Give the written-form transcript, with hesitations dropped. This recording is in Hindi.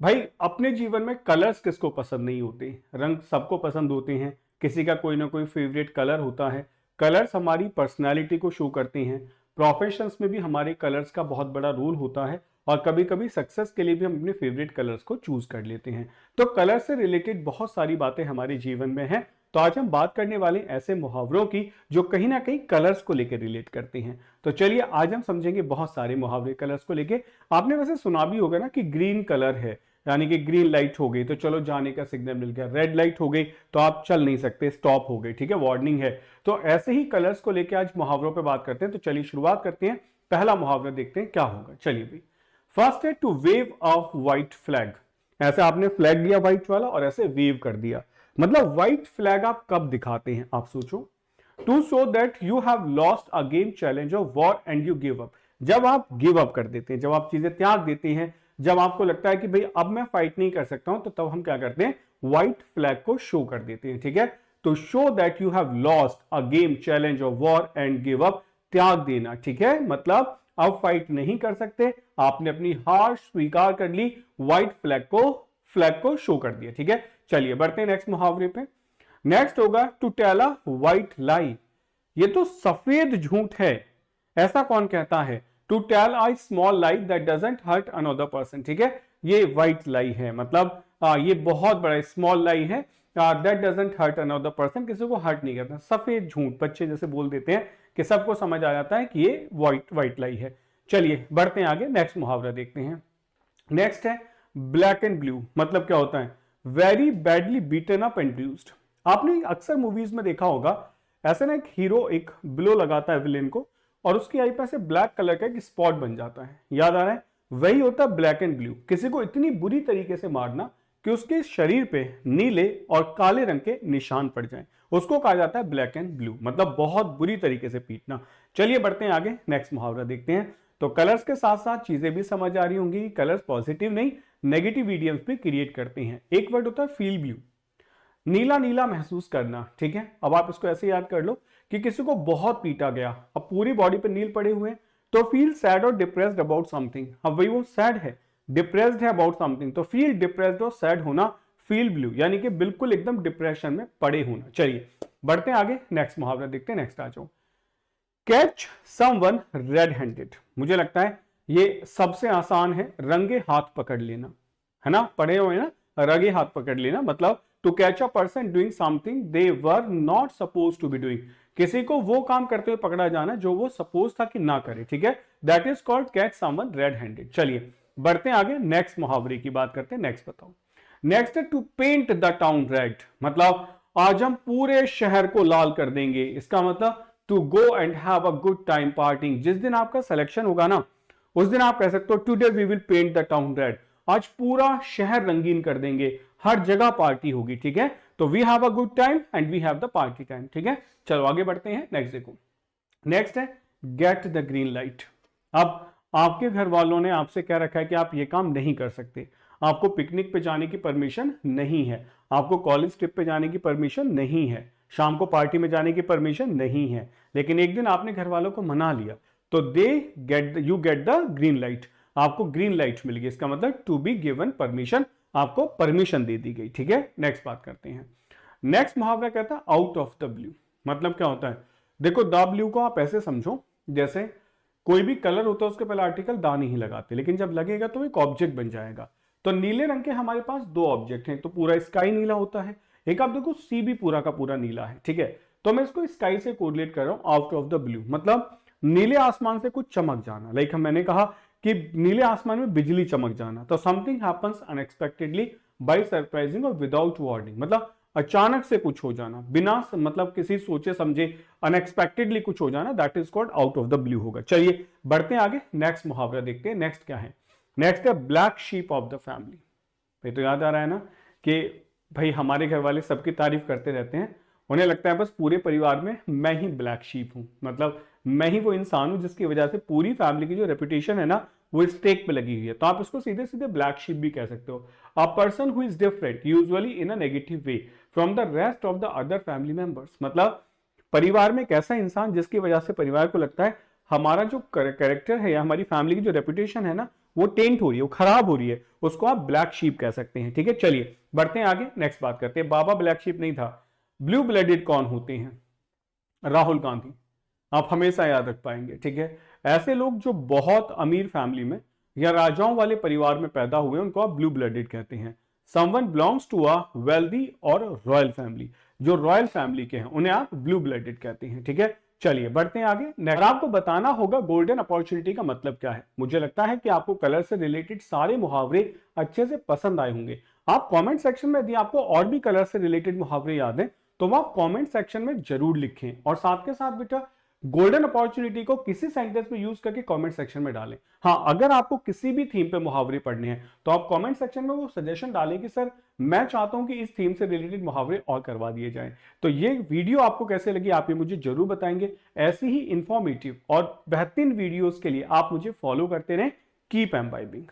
भाई अपने जीवन में कलर्स किसको पसंद नहीं होते, रंग सबको पसंद होते हैं। किसी का कोई ना कोई फेवरेट कलर होता है। कलर्स हमारी पर्सनालिटी को शो करते हैं। प्रोफेशंस में भी हमारे कलर्स का बहुत बड़ा रोल होता है और कभी कभी सक्सेस के लिए भी हम अपने फेवरेट कलर्स को चूज कर लेते हैं। तो कलर से रिलेटेड बहुत सारी बातें हमारे जीवन में हैं। तो आज हम बात करने वाले ऐसे मुहावरों की जो कहीं ना कहीं कलर्स को लेकर रिलेट करते हैं। तो चलिए आज हम समझेंगे बहुत सारे मुहावरे कलर्स को लेके। आपने वैसे सुना भी होगा ना कि ग्रीन कलर है, यानी कि ग्रीन लाइट हो गई तो चलो जाने का सिग्नल मिल गया, रेड लाइट हो गई तो आप चल नहीं सकते, स्टॉप हो गई, ठीक है, वार्निंग है। तो ऐसे ही कलर्स को लेके आज मुहावरों पे बात करते हैं। तो चलिए शुरुआत करते हैं। पहला मुहावरा देखते हैं क्या होगा। चलिए भाई, फर्स्ट है to wave a white flag. ऐसे आपने फ्लैग लिया व्हाइट वाला और ऐसे वेव कर दिया। मतलब व्हाइट फ्लैग आप कब दिखाते हैं, आप सोचो। To show that you have lost a game challenge of war and you give up. जब आप गिव अप कर देते हैं, जब आप चीजें त्याग देते हैं, जब आपको लगता है कि भाई अब मैं फाइट नहीं कर सकता हूं, तो तब हम क्या करते हैं, व्हाइट फ्लैग को शो कर देते हैं, ठीक है। तो show that you have lost a game challenge of war and give up, त्याग देना, ठीक है। मतलब अब फाइट नहीं कर सकते, आपने अपनी हार स्वीकार कर ली, व्हाइट फ्लैग को शो कर दिया, ठीक है। चलिए बढ़ते हैं नेक्स्ट मुहावरे पे। नेक्स्ट होगा to tell a white lie. ये तो सफेद झूठ है। ऐसा कौन कहता है, to tell a small lie that doesn't hurt another person, ठीक है। ये व्हाइट लाई है, मतलब ये बहुत बड़ा स्मॉल लाई है, that doesn't hurt another person, किसी को हर्ट नहीं करता। सफेद झूठ बच्चे जैसे बोल देते हैं कि सबको समझ आ जाता है कि ये व्हाइट लाई है। चलिए बढ़ते हैं आगे, नेक्स्ट मुहावरा देखते हैं। नेक्स्ट है ब्लैक एंड ब्लू। मतलब क्या होता है, very badly beaten up and bruised. आपने अक्सर मूवीज में देखा होगा, ऐसे ना एक हीरो एक ब्लो लगाता है विलेन को और उसकी आई पे से ब्लैक कलर का एक स्पॉट बन जाता है, याद आ रहा है, वही होता है ब्लैक एंड ब्लू। किसी को इतनी बुरी तरीके से मारना कि उसके शरीर पे नीले और काले रंग के निशान पड़ जाएं, उसको कहा जाता है ब्लैक एंड ब्लू। मतलब बहुत बुरी तरीके से पीटना। चलिए बढ़ते हैं आगे, नेक्स्ट मुहावरा देखते हैं। तो कलर्स के साथ साथ चीजें भी समझ आ रही होंगी। कलर्स पॉजिटिव नहीं, नेगेटिव इडियम्स भी क्रिएट करते हैं। एक वर्ड होता है फील ब्लू, नीला नीला महसूस करना, ठीक है। अब आप इसको ऐसे याद कर लो कि किसी को बहुत पीटा गया, अब पूरी बॉडी पे नील पड़े हुए हैं, तो फील सैड और डिप्रेस्ड अबाउट समथिंग। अब वही वो सैड है, डिप्रेस्ड है अबाउट समथिंग, तो फील डिप्रेस्ड और सैड होना फील ब्लू, यानी कि बिल्कुल एकदम डिप्रेशन में पड़े होना। चलिए बढ़ते हैं आगे, नेक्स्ट मुहावरा देखते हैं। नेक्स्ट आ जाओ, कैच समवन रेड हैंडेड। मुझे लगता है ये सबसे आसान है, रंगे हाथ पकड़ लेना, है ना, पढ़े हुए ना, रंगे हाथ पकड़ लेना। मतलब to catch a person doing something they were not suppose to be doing. किसी को वो काम करते हुए पकड़ा जाना जो वो सपोज था कि ना करे, ठीक है। That is called catch someone red handed. चलिए बढ़ते हैं आगे, नेक्स्ट मुहावरे की बात करते हैं। नेक्स्ट बताओ। नेक्स्ट है to paint the town red. मतलब आज हम पूरे शहर को लाल कर देंगे। इसका मतलब to go and have a good time partying. जिस दिन आपका सिलेक्शन होगा ना, उस दिन आप कह सकते हो today we will paint the town red. आज पूरा शहर रंगीन कर देंगे, हर जगह पार्टी होगी, ठीक है। तो we have a good time and we have the party time, ठीक है। चलो आगे बढ़ते हैं, नेक्स्ट देखो। नेक्स्ट है गेट द ग्रीन लाइट। अब आपके घर वालों ने आपसे कह रखा है कि आप ये काम नहीं कर सकते, आपको पिकनिक पे जाने की परमिशन नहीं है, आपको कॉलेज ट्रिप पे जाने की परमिशन नहीं है, शाम को पार्टी में जाने की परमिशन नहीं है, लेकिन एक दिन आपने घर वालों को मना लिया, तो they get you get the green light, आपको ग्रीन लाइट मिल गई। इसका मतलब टू बी गिवन परमिशन, आपको परमिशन दे दी गई, ठीक है। नेक्स्ट बात करते हैं। नेक्स्ट मुहावरा कहता है आउट ऑफ द ब्लू। मतलब क्या होता है, देखो द ब्लू को आप ऐसे समझो, जैसे कोई भी कलर होता है उसके पहले आर्टिकल दा नहीं लगाते, लेकिन जब लगेगा तो एक ऑब्जेक्ट बन जाएगा। तो नीले रंग के हमारे पास दो ऑब्जेक्ट हैं, तो पूरा स्काई नीला होता है, एक आप देखो सी भी पूरा का पूरा नीला है, ठीक है। तो मैं इसको स्काई से कोरिलेट कर रहा हूं, आउट ऑफ द ब्लू। मतलब नीले आसमान से कुछ चमक जाना, लाइक मैंने कहा कि नीले आसमान में बिजली चमक जाना, तो something happens unexpectedly by surprising और विदाउट वार्निंग। मतलब अचानक से कुछ हो जाना, बिना मतलब किसी सोचे समझे अनएक्सपेक्टेडली कुछ हो जाना, that is called out of the blue होगा। चलिए बढ़ते हैं आगे, नेक्स्ट मुहावरा देखते हैं। नेक्स्ट क्या है, नेक्स्ट है black sheep of the family. भाई तो याद आ रहा है ना कि भाई हमारे घर वाले सबकी तारीफ करते रहते हैं, उन्हें लगता है बस पूरे परिवार में मैं ही ब्लैक शीप हूं, मतलब मैं ही वो इंसान हूं जिसकी वजह से पूरी फैमिली की जो रेपुटेशन है ना वो स्टेक पे लगी हुई है। तो आप इसको सीधे सीधे ब्लैक शीप भी कह सकते हो। A person who is different usually in a negative way from the rest of the other family members. मतलब परिवार में एक ऐसा इंसान जिसकी वजह से परिवार को लगता है हमारा जो कैरेक्टर है या हमारी फैमिली की जो रेपुटेशन है ना वो टेंट हो रही है, वो खराब हो रही है, उसको आप ब्लैक शीप कह सकते हैं। ठीक है, चलिए बढ़ते हैं आगे, नेक्स्ट बात करते हैं। बाबा ब्लैक शीप नहीं था। ब्लू ब्लडेड कौन होते हैं? राहुल गांधी, आप हमेशा याद रख पाएंगे। ठीक है, ऐसे लोग जो बहुत अमीर फैमिली में या राजाओं वाले परिवार में पैदा हुए उनको आप ब्लू ब्लडेड कहते हैं। Someone belongs to a wealthy और रॉयल फैमिली, जो रॉयल फैमिली के हैं उन्हें आप ब्लू ब्लडेड कहते हैं। ठीक है, चलिए बढ़ते हैं आगे। और आपको बताना होगा गोल्डन अपॉर्चुनिटी का मतलब क्या है। मुझे लगता है कि आपको कलर से रिलेटेड सारे मुहावरे अच्छे से पसंद आए होंगे। आप कमेंट सेक्शन में यदि आपको और भी कलर से रिलेटेड मुहावरे याद हैं तो वो आप कमेंट सेक्शन में जरूर लिखें, और साथ के साथ बेटा गोल्डन अपॉर्चुनिटी को किसी सेंटेंस में यूज करके कमेंट सेक्शन में डालें। हाँ, अगर आपको किसी भी थीम पे मुहावरे पढ़ने हैं तो आप कमेंट सेक्शन में वो सजेशन डालें कि सर मैं चाहता हूं कि इस थीम से रिलेटेड मुहावरे और करवा दिए जाएं। तो ये वीडियो आपको कैसे लगी आप ये मुझे जरूर बताएंगे। ऐसी ही इंफॉर्मेटिव और बेहतरीन वीडियोस के लिए आप मुझे फॉलो करते रहें। Keep imbibing.